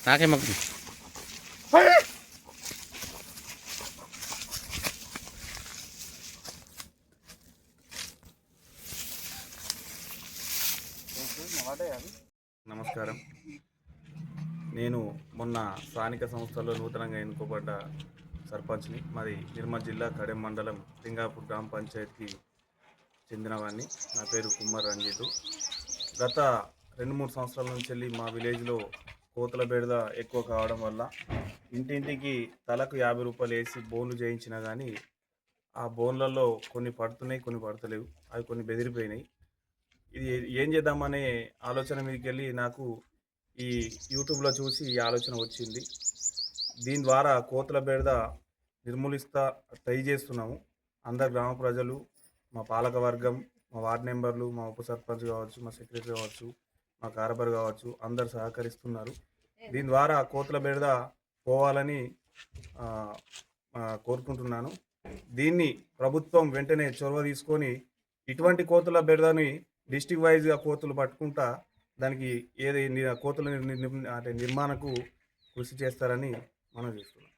నాకే మాకు నమస్కారం. నేను మొన్న స్థానిక సంస్థల్లో నూతనంగా ఎన్నుకోబడ్డ సర్పంచ్ని. మాది నిర్మల్ జిల్లా కడెం మండలం లింగాపూర్ గ్రామ పంచాయతీకి చెందినవాడిని. నా పేరు కుమ్మర్ రంజితు. గత 2-3 సంవత్సరాల నుంచి వెళ్ళి మా విలేజ్లో కోతుల బెడద ఎక్కువ కావడం వల్ల ఇంటింటికి తలకు 50 రూపాయలు వేసి బోన్లు చేయించినా కానీ ఆ బోన్లలో కొన్ని పడుతున్నాయి, కొన్ని పడతలేవు. అవి కొన్ని బెదిరిపోయినాయి. ఇది ఏం చేద్దామనే ఆలోచన మీదకి వెళ్ళి నాకు ఈ యూట్యూబ్లో చూసి ఈ ఆలోచన వచ్చింది. దీని ద్వారా కోతుల బెడద నిర్మూలిస్తా ట్రై చేస్తున్నాము. అందరు గ్రామ ప్రజలు, మా పాలక వర్గం, మా వార్డు మెంబర్లు, మా ఉప సర్పంచ్ కావచ్చు, మా సెక్రటరీ కావచ్చు, మా కార్బర్ కావచ్చు, అందరు సహకరిస్తున్నారు. దీని ద్వారా కోతుల బెడద పోవాలని కోరుకుంటున్నాను. దీన్ని ప్రభుత్వం వెంటనే చొరవ తీసుకొని ఇటువంటి కోతుల బెడదని డిస్టిక్ వైజ్గా కోతులు పట్టుకుంటా దానికి కోతుల నిర్మాణకు కృషి చేస్తారని మనం చూస్తున్నాం.